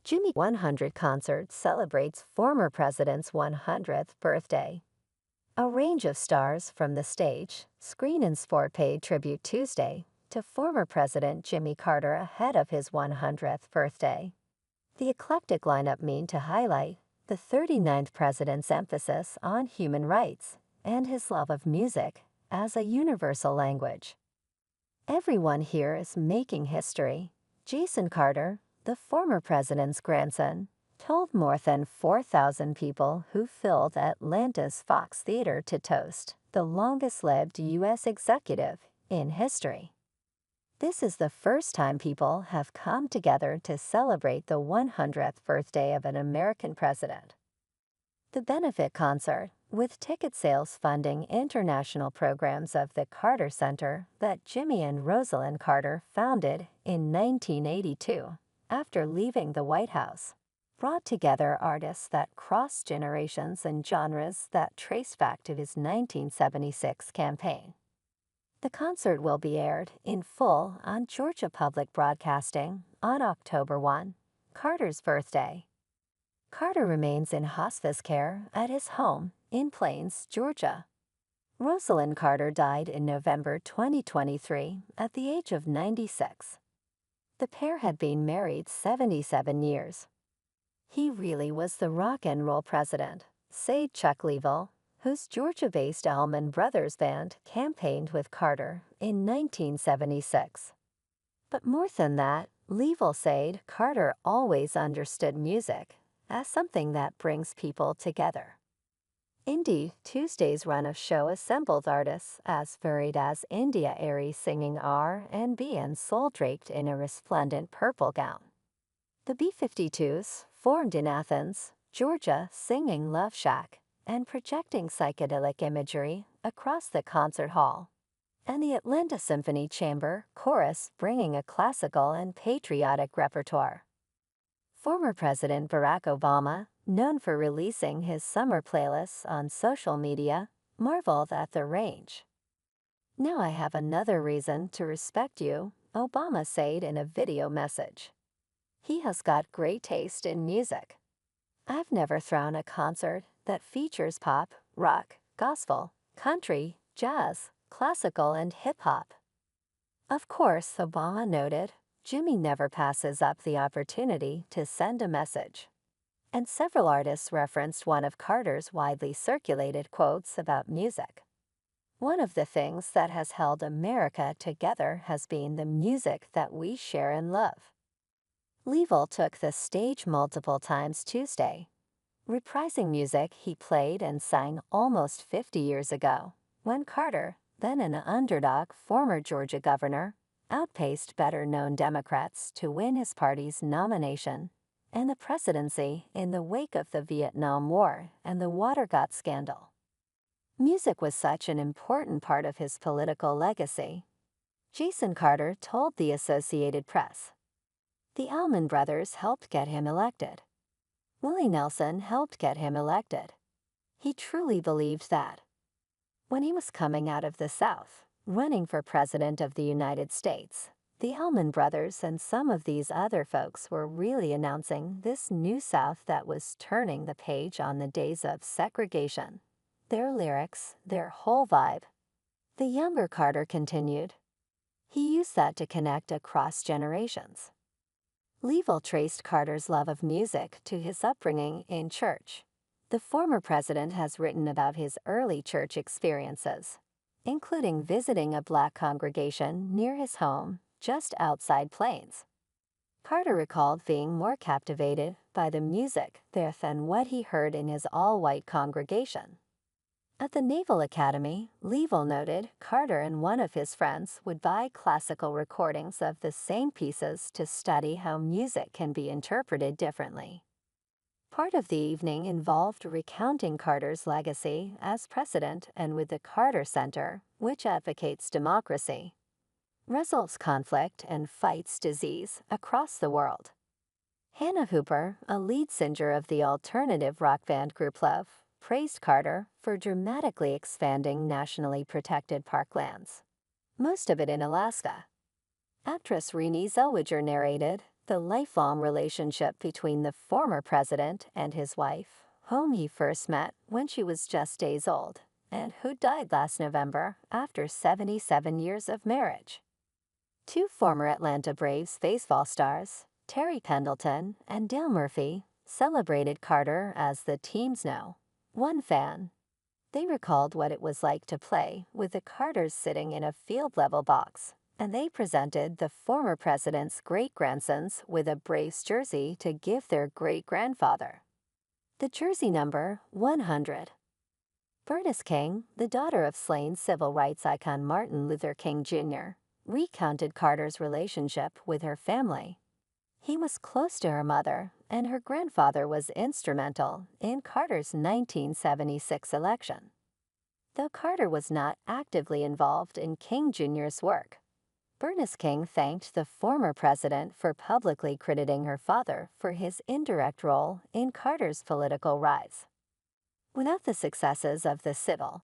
Jimmy 100 concert celebrates former president's 100th birthday. A range of stars from the stage, screen and sport paid tribute Tuesday to former President Jimmy Carter ahead of his 100th birthday. The eclectic lineup mean to highlight the 39th president's emphasis on human rights and his love of music as a universal language. Everyone here is making history. Jason Carter, the former president's grandson, told more than 4,000 people who filled Atlanta's Fox Theater to toast the longest-lived U.S. executive in history. This is the first time people have come together to celebrate the 100th birthday of an American president. The benefit concert, with ticket sales funding international programs of the Carter Center that Jimmy and Rosalynn Carter founded in 1982 after leaving the White House, brought together artists that cross generations and genres that trace back to his 1976 campaign. The concert will be aired in full on Georgia Public Broadcasting on October 1, Carter's birthday. Carter remains in hospice care at his home in Plains, Georgia. Rosalynn Carter died in November 2023 at the age of 96. The pair had been married 77 years. He really was the rock and roll president, said Chuck Leavell, whose Georgia-based Allman Brothers Band campaigned with Carter in 1976. But more than that, Leavell said Carter always understood music as something that brings people together. Indeed, Tuesday's run of show assembled artists as varied as India Arie singing R&B and soul draped in a resplendent purple gown. The B-52s, formed in Athens, Georgia, singing Love Shack and projecting psychedelic imagery across the concert hall, and the Atlanta Symphony Chamber chorus bringing a classical and patriotic repertoire. Former President Barack Obama, known for releasing his summer playlists on social media, marveled at the range. "Now I have another reason to respect you," Obama said in a video message. He has got great taste in music. "I've never thrown a concert that features pop, rock, gospel, country, jazz, classical, and hip-hop." Of course, Obama noted, Jimmy never passes up the opportunity to send a message. And several artists referenced one of Carter's widely circulated quotes about music. "One of the things that has held America together has been the music that we share and love." Leavell took the stage multiple times Tuesday, reprising music he played and sang almost 50 years ago, when Carter, then an underdog former Georgia governor, outpaced better-known Democrats to win his party's nomination and the presidency in the wake of the Vietnam War and the Watergate scandal. Music was such an important part of his political legacy. Jason Carter told the Associated Press, "The Allman Brothers helped get him elected. Willie Nelson helped get him elected. He truly believed that. When he was coming out of the South, running for President of the United States, the Allman Brothers and some of these other folks were really announcing this new South that was turning the page on the days of segregation. Their lyrics, their whole vibe." The younger Carter continued. He used that to connect across generations. Leavell traced Carter's love of music to his upbringing in church. The former president has written about his early church experiences, including visiting a Black congregation near his home just outside Plains. Carter recalled being more captivated by the music there than what he heard in his all-white congregation. At the Naval Academy, Leavell noted Carter and one of his friends would buy classical recordings of the same pieces to study how music can be interpreted differently. Part of the evening involved recounting Carter's legacy as president and with the Carter Center, which advocates democracy, resolves conflict and fights disease across the world. Hannah Hooper, a lead singer of the alternative rock band group Love, praised Carter for dramatically expanding nationally protected parklands, most of it in Alaska. Actress Renée Zellweger narrated, The lifelong relationship between the former president and his wife, whom he first met when she was just days old, and who died last November after 77 years of marriage. Two former Atlanta Braves baseball stars, Terry Pendleton and Dale Murphy, celebrated Carter as the team's #1 fan. They recalled what it was like to play with the Carters sitting in a field-level box, and they presented the former president's great-grandsons with a Braves jersey to give their great-grandfather. The jersey number 100. Bernice King, the daughter of slain civil rights icon Martin Luther King Jr., recounted Carter's relationship with her family. He was close to her mother, and her grandfather was instrumental in Carter's 1976 election. Though Carter was not actively involved in King Jr.'s work, Bernice King thanked the former president for publicly crediting her father for his indirect role in Carter's political rise. Without the successes of the civil